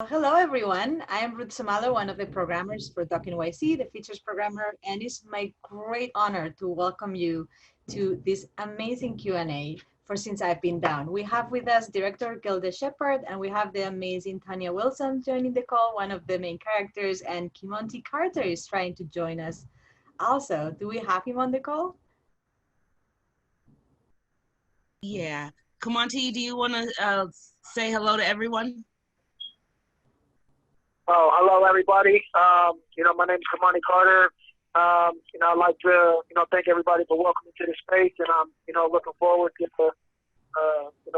Hello, everyone. I am Ruth Samalo, one of the programmers for Doc NYC, the features programmer, and it's my great honor to welcome you to this amazing Q&A for Since I've Been Down. We have with us director Gilda Sheppard, and we have the amazing Tonya Wilson joining the call, one of the main characters, and Kimonti Carter is trying to join us also. Do we have him on the call? Yeah. Kimonti, do you want to say hello to everyone? Oh, hello, everybody. My name is Kimonti Carter. I'd like to, thank everybody for welcoming to the space, and I'm, looking forward to,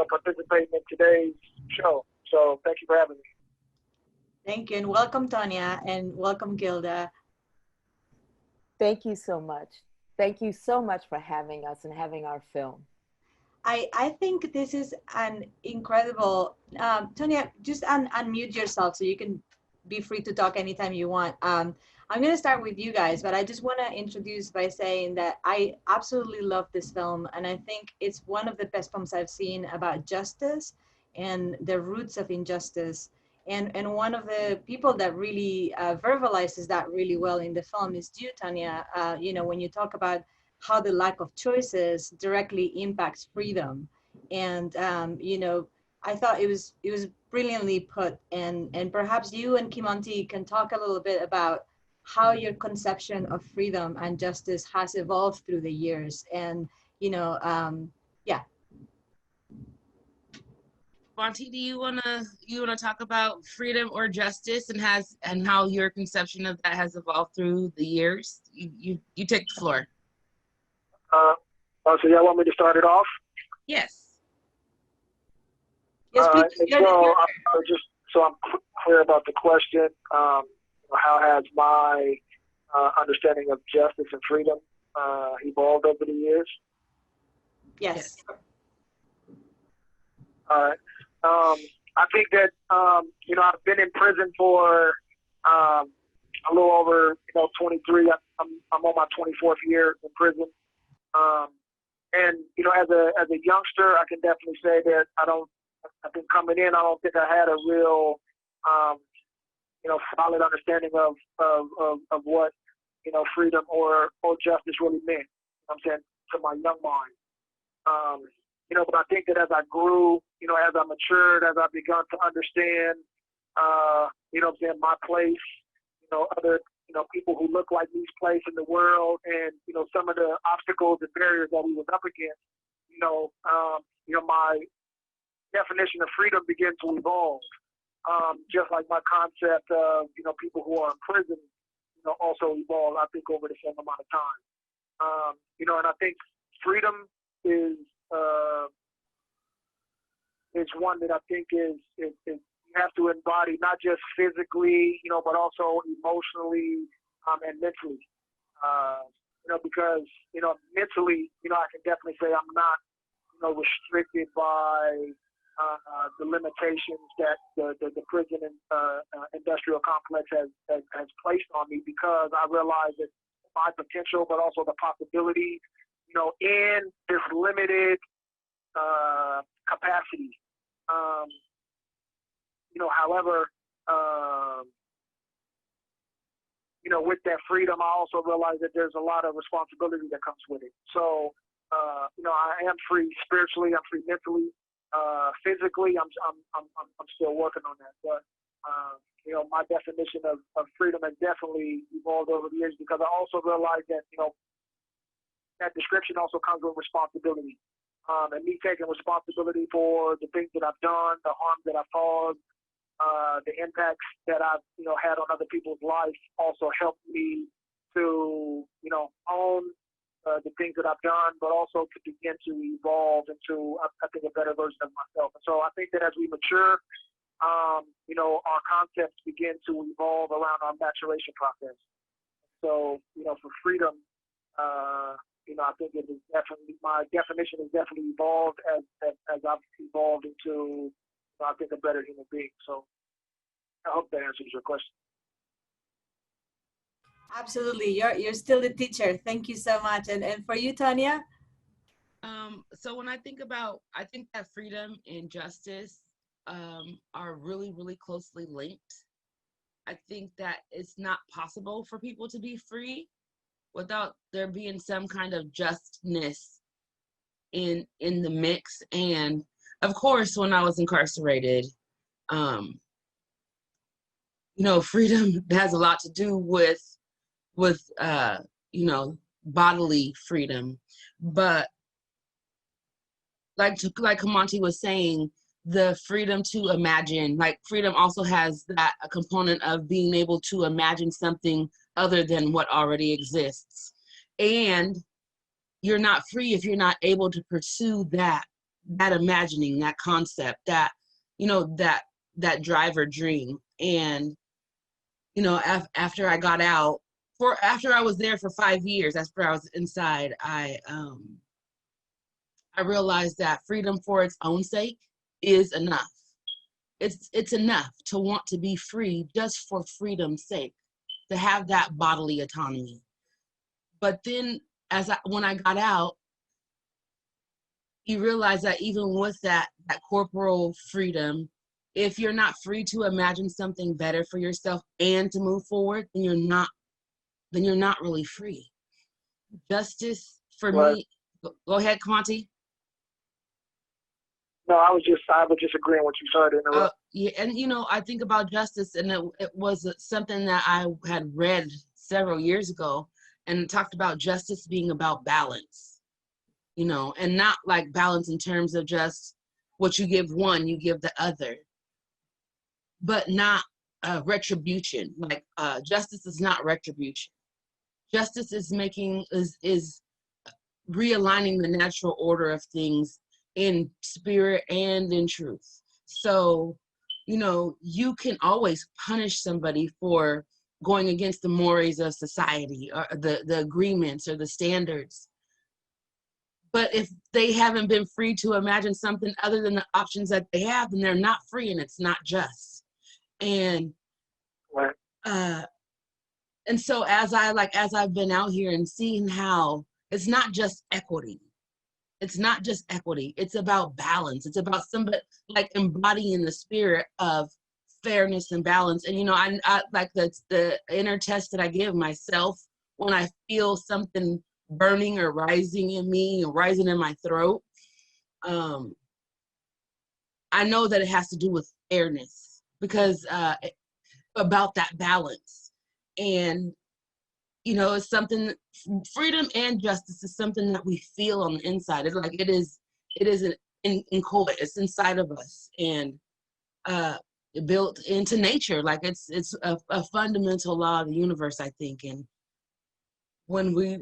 participating in today's show. So thank you for having me. Thank you, and welcome, Tonya, and welcome, Gilda. Thank you so much. Thank you so much for having us and having our film. I think this is an incredible, Tonya, just unmute yourself so you can be free to talk anytime you want. I'm going to start with you guys, but I just want to introduce by saying that I absolutely love this film, and I think it's one of the best films I've seen about justice and the roots of injustice. And one of the people that really verbalizes that really well in the film is you, Tanya. When you talk about how the lack of choices directly impacts freedom, and I thought it was brilliantly put, and perhaps you and Kimonti can talk a little bit about how your conception of freedom and justice has evolved through the years, and yeah. Kimonti, do you wanna talk about freedom or justice and how your conception of that has evolved through the years? You take the floor. So y'all want me to start it off? Yes. Yes, just so I'm clear about the question, how has my understanding of justice and freedom evolved over the years? Yes. All right. I think that I've been in prison for a little over 23. I'm on my 24th year in prison. And as a youngster, I can definitely say that I think coming in, I don't think I had a real solid understanding of what freedom or justice really meant. I'm saying, to my young mind. But I think that as I grew, as I matured, as I begun to understand, my place, other people who look like me's place in the world, and some of the obstacles and barriers that we was up against, my definition of freedom began to evolve. Just like my concept of people who are in prison, also evolved, I think, over the same amount of time. And I think freedom is one that I think is you have to embody, not just physically, but also emotionally and mentally. Because mentally, I can definitely say I'm not restricted by the limitations that the prison and industrial complex has placed on me, because I realize that my potential, but also the possibility, in this limited capacity. However, with that freedom, I also realize that there's a lot of responsibility that comes with it. So, I am free spiritually, I'm free mentally, physically. I'm still working on that. But my definition of freedom has definitely evolved over the years, because I also realize that that description also comes with responsibility. And me taking responsibility for the things that I've done, the harm that I've caused, the impacts that I've had on other people's lives, also helped me to own the things that I've done, but also to begin to evolve into, I think, a better version of myself. And so I think that as we mature, our concepts begin to evolve around our maturation process. So for freedom, I think it is definitely, my definition has definitely evolved as I've evolved into, I think, a better human being. So I hope that answers your question. Absolutely. You're still the teacher. Thank you so much. And for you, Tanya? So when I think that freedom and justice are really, really closely linked. I think that it's not possible for people to be free without there being some kind of justness in the mix. And of course, when I was incarcerated, freedom has a lot to do with bodily freedom. But like Kimonti was saying, the freedom to imagine, like freedom also has that a component of being able to imagine something other than what already exists. And you're not free if you're not able to pursue that imagining, that concept, that drive or dream. And after I got out, after I was there for 5 years, after I was inside, I realized that freedom for its own sake is enough. It's enough to want to be free just for freedom's sake, to have that bodily autonomy. But then when I got out, you realize that even with that corporal freedom, if you're not free to imagine something better for yourself and to move forward, then you're not really free. Justice for me. Go ahead, Kimonti. No, I was just agreeing with you. Sorry to interrupt. Yeah, and I think about justice, and it was something that I had read several years ago, and it talked about justice being about balance, and not like balance in terms of just what you give one, you give the other, but not retribution. Like justice is not retribution. Justice is is realigning the natural order of things in spirit and in truth. So, you can always punish somebody for going against the mores of society or the agreements or the standards. But if they haven't been free to imagine something other than the options that they have, then they're not free and it's not just. And and so as I've been out here and seeing how it's not just equity. It's not just equity. It's about balance. It's about somebody like embodying the spirit of fairness and balance. And I like the inner test that I give myself when I feel something burning or rising in me or rising in my throat. I know that it has to do with fairness because about that balance. And it's something, freedom and justice is something that we feel on the inside. It's like it is inchoate. It's inside of us and built into nature. Like it's a fundamental law of the universe, I think. And when we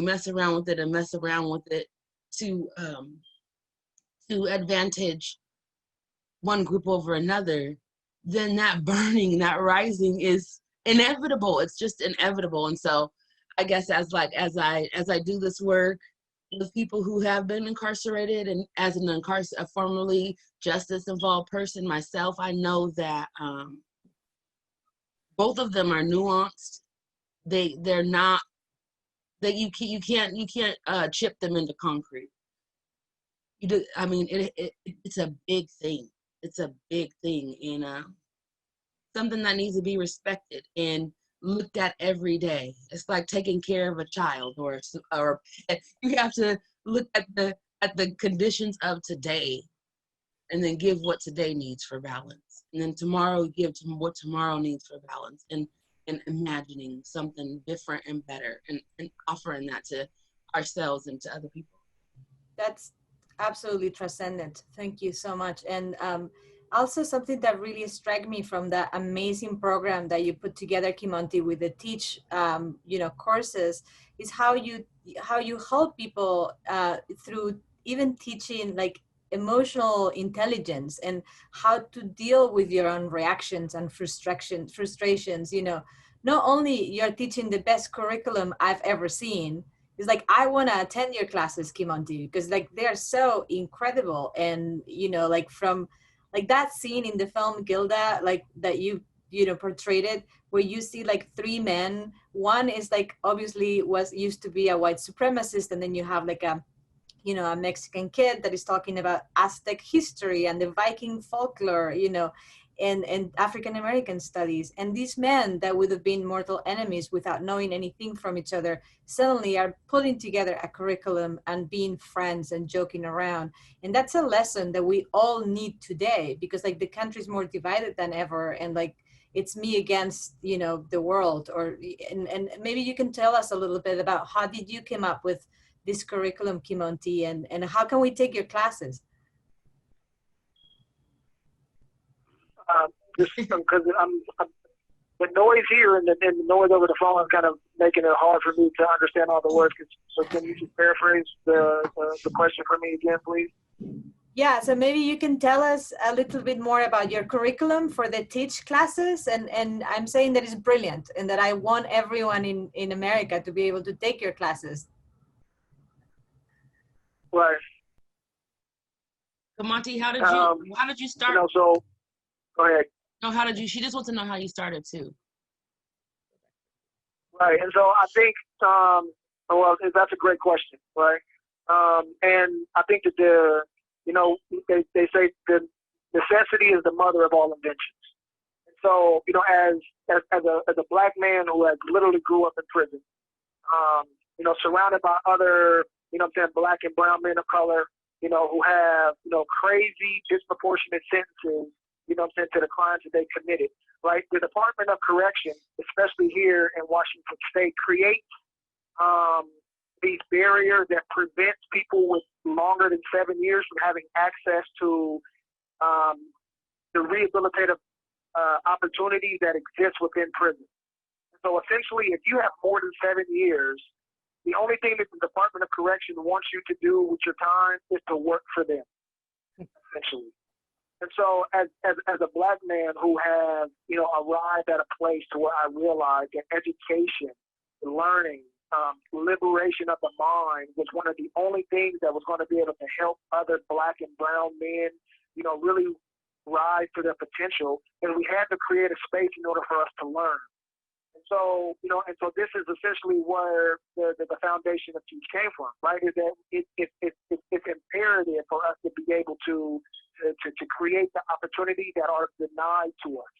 mess around with it to advantage one group over another, then that burning, that rising is inevitable. It's just inevitable. And so I guess as I do this work with people who have been incarcerated, and as a formerly justice involved person myself, I know that both of them are nuanced. They're not that you can't chip them into concrete. I mean it's a big thing. It's a big thing, and something that needs to be respected and looked at every day. It's like taking care of a child or you have to look at the conditions of today and then give what today needs for balance. And then tomorrow give what tomorrow needs for balance, and imagining something different and better and offering that to ourselves and to other people. That's absolutely transcendent. Thank you so much. And also something that really struck me from the amazing program that you put together, Kimonti, with the Teach, courses, is how you help people through even teaching like emotional intelligence and how to deal with your own reactions and frustrations. Not only you're teaching the best curriculum I've ever seen. It's like, I want to attend your classes, Kimonti, because like they're so incredible. And like from like that scene in the film Gilda, like that you portrayed it, where you see like 3 men. One is like obviously used to be a white supremacist, and then you have like a you know, a Mexican kid that is talking about Aztec history and the Viking folklore, you know, and African American studies. And these men that would have been mortal enemies without knowing anything from each other suddenly are putting together a curriculum and being friends and joking around. And that's a lesson that we all need today, because like the country's more divided than ever, and like it's me against, you know, the world. Or and maybe you can tell us a little bit about how did you come up with this curriculum, Kimonti, and how can we take your classes? Just because the noise here and the noise over the phone is kind of making it hard for me to understand all the words. So can you just paraphrase the question for me again, please? Yeah, so maybe you can tell us a little bit more about your curriculum for the Teach classes. And I'm saying that it's brilliant and that I want everyone in America to be able to take your classes. Right. Kimonti, how did you start? You know, so go ahead. No, how did you? She just wants to know how you started too. Right, and so I think, well, that's a great question, right? And I think that they say the necessity is the mother of all inventions. And so, you know, as a black man who has literally grew up in prison, you know, surrounded by other, you know, black and brown men of color, you know, who have, you know, crazy disproportionate sentences, you know, to the crimes that they committed, right? The Department of Correction, especially here in Washington State, creates these barriers that prevents people with longer than 7 years from having access to the rehabilitative opportunities that exist within prison. So essentially, if you have more than 7 years, the only thing that the Department of Correction wants you to do with your time is to work for them, essentially. And so as a black man who has, you know, arrived at a place to where I realized that education, learning, liberation of the mind was one of the only things that was going to be able to help other black and brown men, you know, really rise to their potential. And we had to create a space in order for us to learn. And so, you know, and so this is essentially where the foundation of Teach came from, right? Is that it's imperative for us to be able to create the opportunity that are denied to us,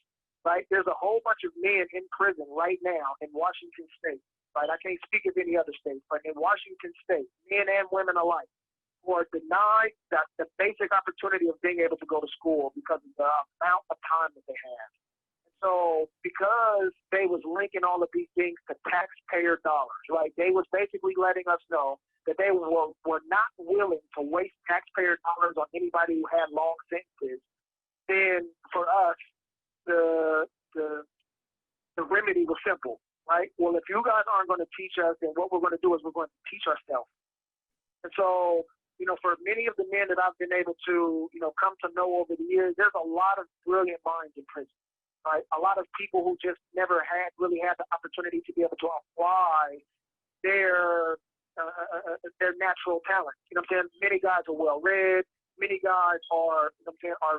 right? There's a whole bunch of men in prison right now in Washington State, right? I can't speak of any other state, but in Washington State, men and women alike, who are denied the basic opportunity of being able to go to school because of the amount of time that they have. So because they was linking all of these things to taxpayer dollars, right? They was basically letting us know that they were not willing to waste taxpayer dollars on anybody who had long sentences. Then for us, the remedy was simple, right? Well, if you guys aren't going to teach us, then what we're going to do is we're going to teach ourselves. And so, you know, for many of the men that I've been able to, you know, come to know over the years, there's a lot of brilliant minds in prison. Right? A lot of people who just never really had the opportunity to be able to apply their natural talent. You know what I'm saying? Many guys are well read. Many guys are, you know what I'm saying, are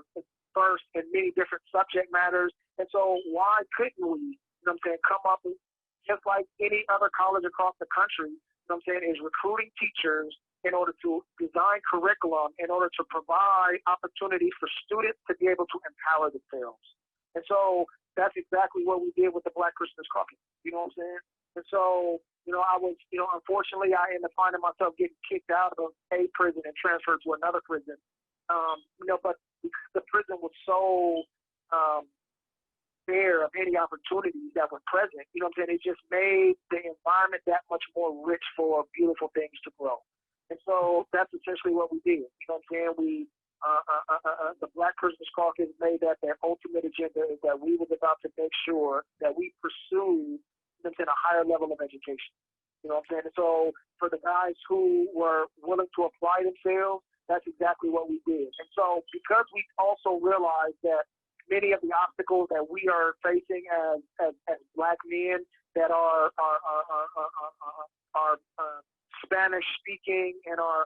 versed in many different subject matters. And so why couldn't we, you know what I'm saying, come up with, just like any other college across the country, you know what I'm saying, is recruiting teachers in order to design curriculum in order to provide opportunities for students to be able to empower themselves. And so that's exactly what we did with the Black Christmas Caucus. You know what I'm saying? And so, you know, I was, you know, unfortunately, I ended up finding myself getting kicked out of a prison and transferred to another prison. You know, but because the prison was so bare of any opportunities that were present, you know what I'm saying? It just made the environment that much more rich for beautiful things to grow. And so that's essentially what we did. You know what I'm saying? We, the Black Christmas Caucus made that their ultimate agenda is that we was about to make sure that we pursue them in a higher level of education. You know what I'm saying? And so for the guys who were willing to apply themselves, that's exactly what we did. And so because we also realized that many of the obstacles that we are facing as Black men that are Spanish speaking and our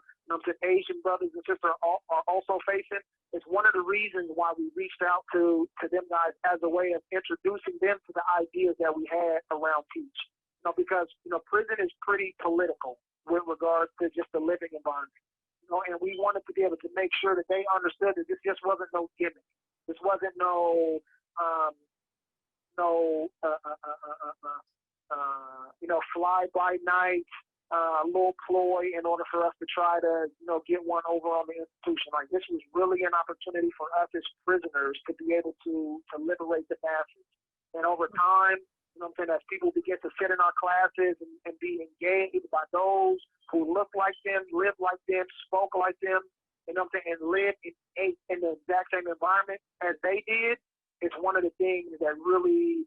Asian brothers and sisters are also facing, is one of the reasons why we reached out to them guys as a way of introducing them to the ideas that we had around Teach. You know, because, you know, prison is pretty political with regards to just the living environment. and we wanted to be able to make sure that they understood that this just wasn't no gimmick. This wasn't no, fly by night, little ploy in order for us to try to, get one over on the institution. Like, this was really an opportunity for us as prisoners to be able to liberate the masses. And over time, as people begin to sit in our classes and be engaged by those who look like them, live like them, spoke like them, and live in the exact same environment as they did, it's one of the things that really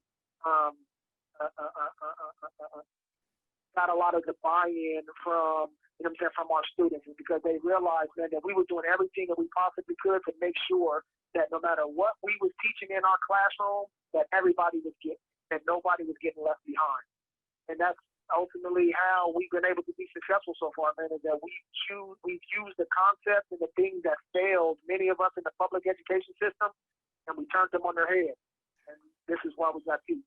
got a lot of the buy-in from, from our students, because they realized, man, that we were doing everything that we possibly could to make sure that no matter what we was teaching in our classroom, that everybody was getting, that nobody was getting left behind. And that's ultimately how we've been able to be successful so far, man, is that we've used the concepts and the things that failed many of us in the public education system, and we turned them on their head. And this is why we got peace.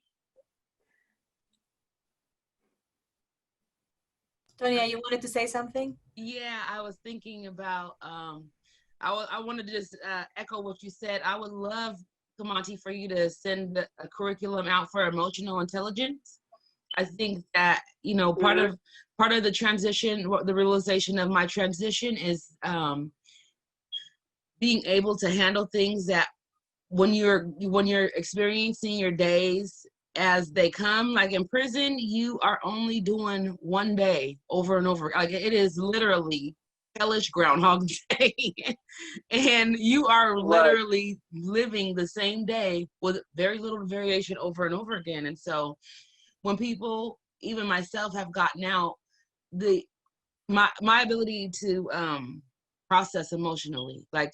Tonya, you wanted to say something? Yeah, I was thinking about, I wanted to just echo what you said. I would love, Kimonti, for you to send a curriculum out for emotional intelligence. I think that, part of the transition, the realization of my transition is being able to handle things that when you're experiencing your days as they come, like in prison, you are only doing one day over and over. Like, it is literally hellish Groundhog Day. And you are literally living the same day with very little variation over and over again. And so when people, even myself, have gotten out, my ability to process emotionally, let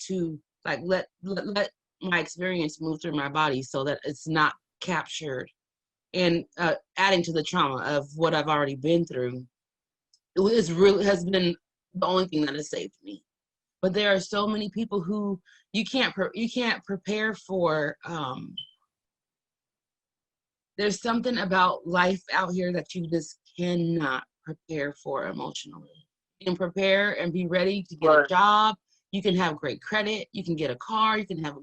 my experience move through my body so that it's not captured and adding to the trauma of what I've already been through, has been the only thing that has saved me. But there are so many people who you can't prepare for. There's something about life out here that you just cannot prepare for emotionally. You can prepare and be ready to get a job. You can have great credit. You can get a car. You can have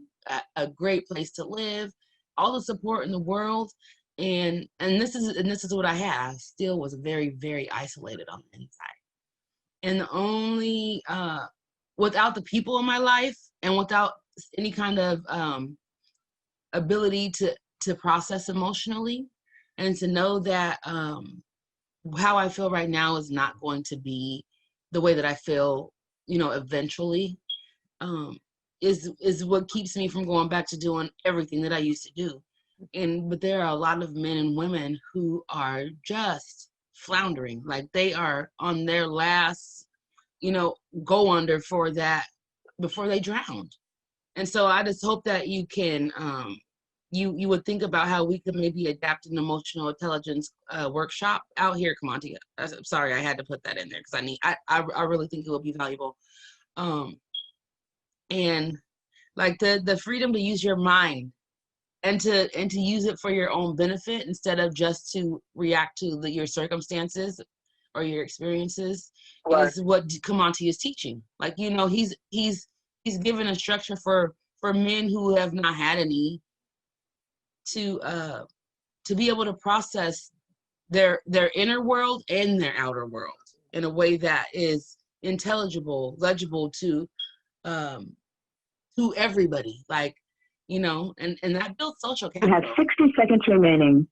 a great place to live. All the support in the world. And this is what I had. I still was very, very isolated on the inside. And the only without the people in my life and without any kind of ability to process emotionally and to know that how I feel right now is not going to be the way that I feel, eventually, is what keeps me from going back to doing everything that I used to do. But there are a lot of men and women who are just floundering, like they are on their last, go under for that before they drowned. And so I just hope that you can, you would think about how we could maybe adapt an emotional intelligence workshop out here, Kimonti. I'm sorry, I had to put that in there because I really think it will be valuable. And like the freedom to use your mind and to use it for your own benefit instead of just to react to your circumstances or your experiences is what Kimonti is teaching. Like, he's given a structure for men who have not had any to be able to process their inner world and their outer world in a way that is intelligible, legible to everybody. Like, and that builds social capital. You have 60 seconds remaining.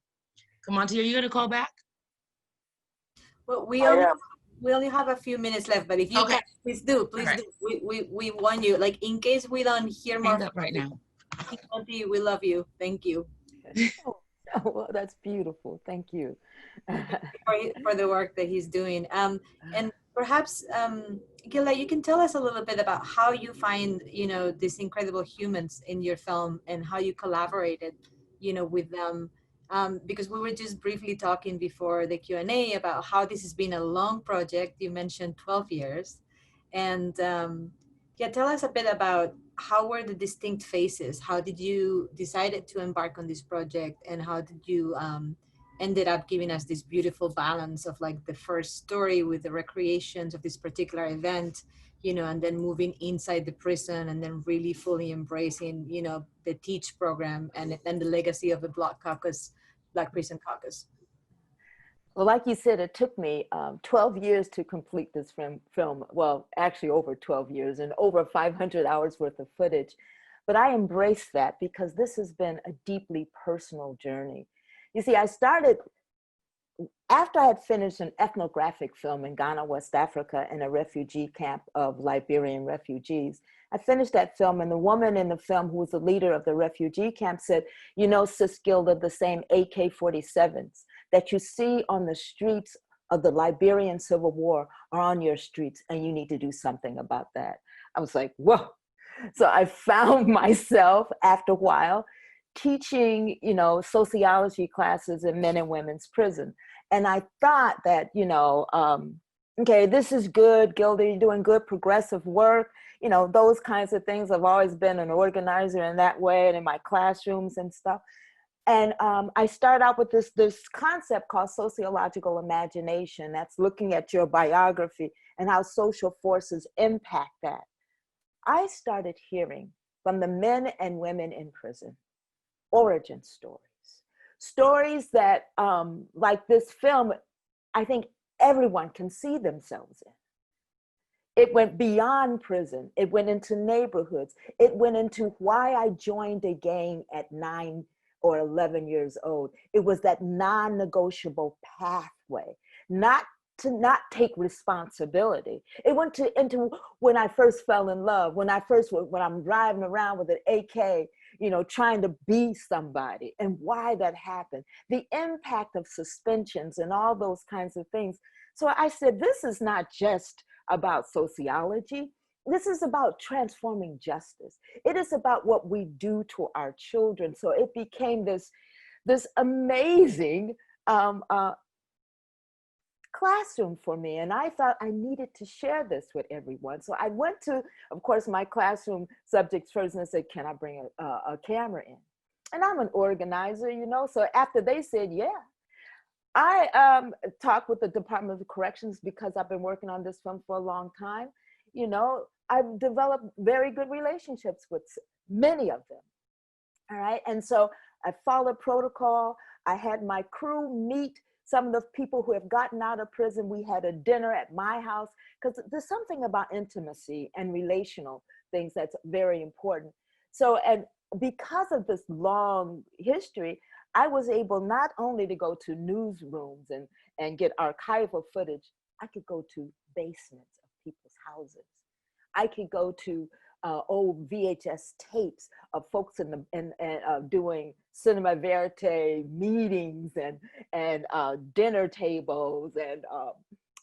Kimonti, are you going to call back? Well, we only have a few minutes left, but if you can, please do. We want you. Like, in case we don't hear more up right now. Kimonti, we love you. Thank you. Well, that's beautiful. Thank you. for the work that he's doing. And perhaps, Gilda, you can tell us a little bit about how you find, these incredible humans in your film and how you collaborated, with them. Because we were just briefly talking before the Q&A about how this has been a long project. You mentioned 12 years. And tell us a bit about how were the distinct phases? How did you decided to embark on this project? And how did you ended up giving us this beautiful balance of like the first story with the recreations of this particular event, and then moving inside the prison and then really fully embracing, the TEACH program and the legacy of the Black Prison Caucus. Well, like you said, it took me 12 years to complete this film. Well, actually over 12 years and over 500 hours worth of footage. But I embrace that because this has been a deeply personal journey. You see, I started after I had finished an ethnographic film in Ghana, West Africa, in a refugee camp of Liberian refugees. I finished that film, and the woman in the film who was the leader of the refugee camp said, Sis Gilda, the same AK-47s that you see on the streets of the Liberian Civil War are on your streets, and you need to do something about that. I was like, whoa. So I found myself after a while teaching, sociology classes in men and women's prison. And I thought that, okay, this is good, Gilda, you're doing good progressive work. Those kinds of things. I've always been an organizer in that way and in my classrooms and stuff. And I start out with this concept called sociological imagination. That's looking at your biography and how social forces impact that. I started hearing from the men and women in prison origin stories that, like this film, I think everyone can see themselves in. It went beyond prison. It went into neighborhoods. It went into why I joined a gang at 9 or 11 years old. It was that non-negotiable pathway, not to not take responsibility. It went into when I first fell in love, when I'm driving around with an AK, trying to be somebody, and why that happened, the impact of suspensions and all those kinds of things. So I said, this is not just about sociology. This is about transforming justice. It is about what we do to our children. So it became this amazing classroom for me. And I thought I needed to share this with everyone. So I went to, of course, my classroom subjects first and said, can I bring a camera in? And I'm an organizer, so after they said, yeah. I talked with the Department of Corrections because I've been working on this film for a long time. I've developed very good relationships with many of them. All right. And so I followed protocol. I had my crew meet some of the people who have gotten out of prison. We had a dinner at my house because there's something about intimacy and relational things that's very important. So, and because of this long history, I was able not only to go to newsrooms and get archival footage, I could go to basements of people's houses. I could go to old VHS tapes of folks doing cinema verite meetings and dinner tables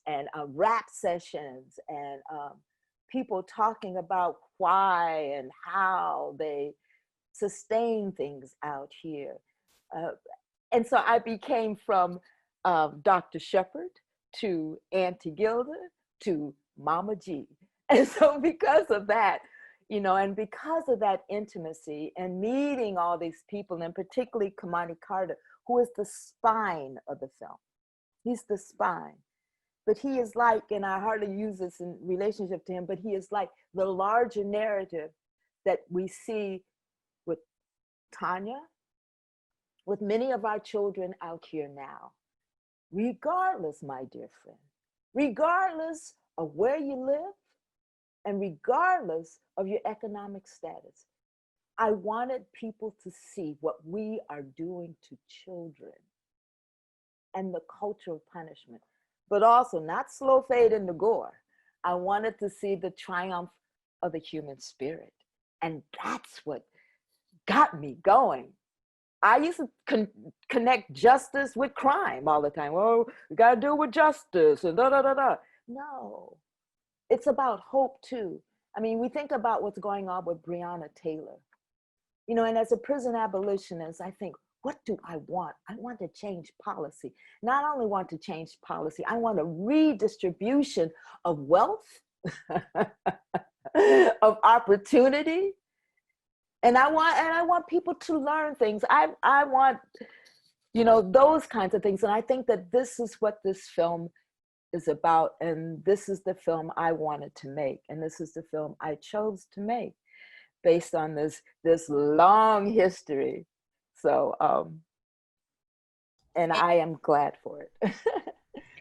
and rap sessions and people talking about why and how they sustain things out here. And so I became from Dr. Sheppard to Auntie Gilda to Mama G. And so because of that, and because of that intimacy and meeting all these people, and particularly Kimonti Carter, who is the spine of the film. He's the spine. But he is like, and I hardly use this in relationship to him, but he is like the larger narrative that we see with Tonya, with many of our children out here now. Regardless, my dear friend, regardless of where you live, and regardless of your economic status, I wanted people to see what we are doing to children and the culture of punishment, but also not slow fade into gore. I wanted to see the triumph of the human spirit. And that's what got me going. I used to connect justice with crime all the time. Oh, we gotta do with justice and da-da-da-da. No. It's about hope too. I mean, we think about what's going on with Breonna Taylor. And as a prison abolitionist, I think, what do I want? I want to change policy. Not only want to change policy, I want a redistribution of wealth, of opportunity. And I want people to learn things. I want You know, those kinds of things. And I think that this is what this film is about. And this is the film I wanted to make. And this is the film I chose to make based on this long history. So, and I am glad for it.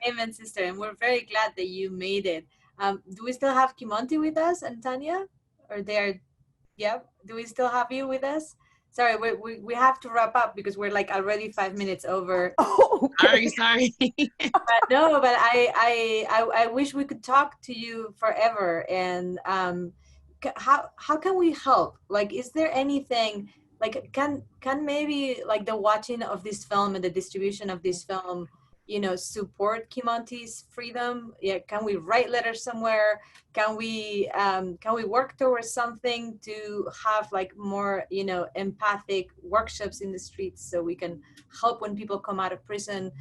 Amen, sister. And we're very glad that you made it. Do we still have Kimonti with us and Tanya? Or they're, yeah, do we still have you with us? Sorry, we have to wrap up because we're like already 5 minutes over. Oh, okay. Sorry. But no, but I wish we could talk to you forever. And how can we help? Like, is there anything, like, can maybe like the watching of this film and the distribution of this film, you know, support Kimonti's freedom? Yeah, can we write letters somewhere? Can we work towards something to have like more, you know, empathic workshops in the streets so we can help when people come out of prison?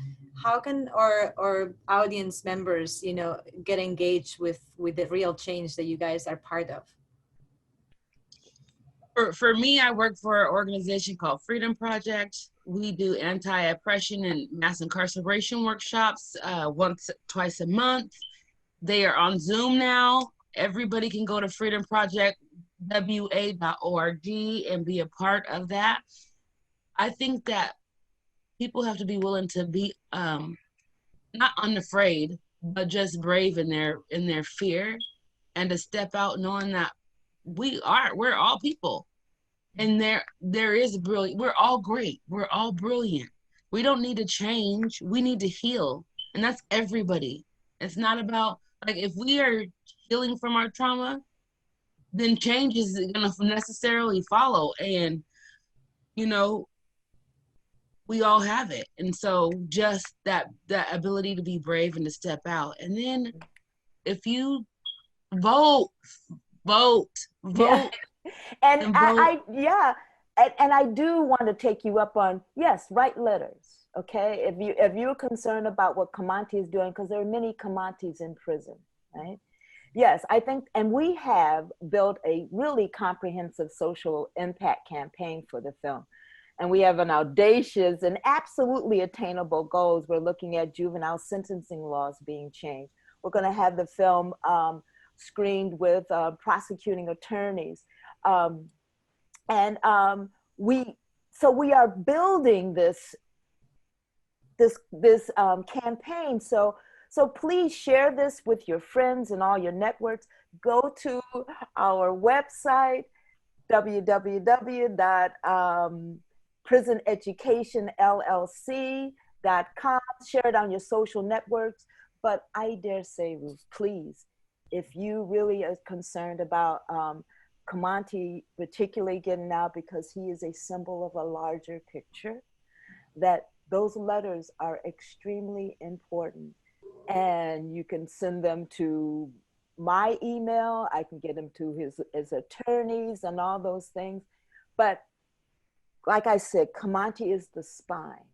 How can our audience members, you know, get engaged with the real change that you guys are part of? For me, I work for an organization called Freedom Project. We do anti-oppression and mass incarceration workshops twice a month. They are on Zoom now. Everybody can go to freedomprojectwa.org and be a part of that. I think that people have to be willing to be not unafraid, but just brave in their fear, and to step out knowing that we're all people. And there is brilliant. We're all great. We're all brilliant. We don't need to change. We need to heal. And that's everybody. It's not about, like, if we are healing from our trauma, then change is going to necessarily follow. And, you know, we all have it. And so just that ability to be brave and to step out. And then if you vote. Yeah. And I do want to take you up on, yes, write letters, okay? If you're concerned about what Kimonti is doing, because there are many Kimontis in prison, right? Yes, I think, and we have built a really comprehensive social impact campaign for the film. And we have an audacious and absolutely attainable goals. We're looking at juvenile sentencing laws being changed. We're going to have the film screened with prosecuting attorneys. We are building this campaign. So please share this with your friends and all your networks. Go to our website, www.prisoneducationllc.com. Share it on your social networks. But I dare say, Ruth, please, if you really are concerned about Kimonti particularly getting out, because he is a symbol of a larger picture, that those letters are extremely important. And you can send them to my email. I can get them to his attorneys and all those things. But like I said, Kimonti is the spine.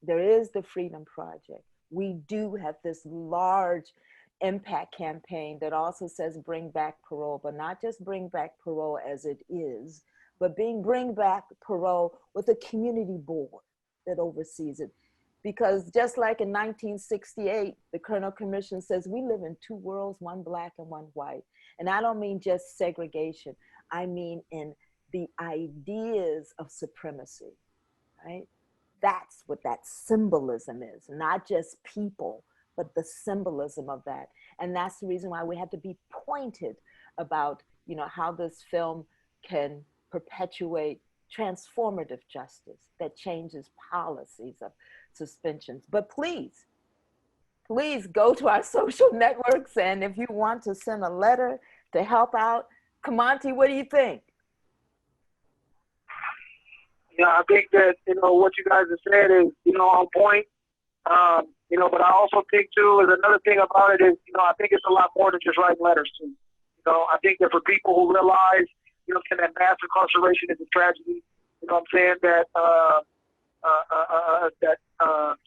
There is the Freedom Project. We do have this large impact campaign that also says bring back parole, but not just bring back parole as it is, but bring back parole with a community board that oversees it. Because just like in 1968, the Kerner Commission says we live in two worlds, one black and one white. And I don't mean just segregation. I mean in the ideas of supremacy, right? That's what that symbolism is, not just people, but the symbolism of that. And that's the reason why we have to be pointed about, you know, how this film can perpetuate transformative justice that changes policies of suspensions. But please go to our social networks. And if you want to send a letter to help out, Kimonti, what do you think? Yeah, I think that, you know, what you guys have said is, you know, on point. You know, but I also think too, is another thing about it is, you know, I think it's a lot more than just writing letters too. You know, I think that for people who realize, you know, that mass incarceration is a tragedy, you know what I'm saying, that,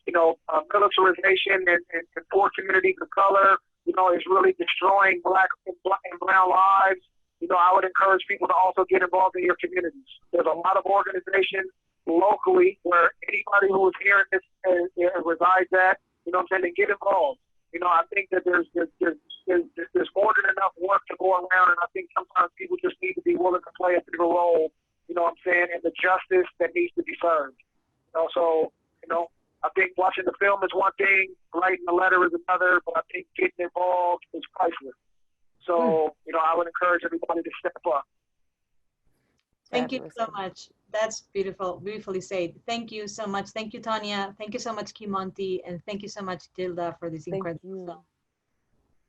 you know, militarization and poor communities of color, you know, is really destroying black and brown lives. You know, I would encourage people to also get involved in your communities. There's a lot of organizations locally where anybody who is hearing this resides at, you know what I'm saying, and get involved. You know, I think that there's more than enough work to go around, and I think sometimes people just need to be willing to play a bigger role, you know what I'm saying, and the justice that needs to be served. You know, so, you know, I think watching the film is one thing, writing the letter is another, but I think getting involved is priceless. So, you know, I would encourage everybody to step up. Thank you so much. That's beautiful, beautifully said. Thank you so much. Thank you, Tonya. Thank you so much, Kimonti. And thank you so much, Gilda, for this incredible film.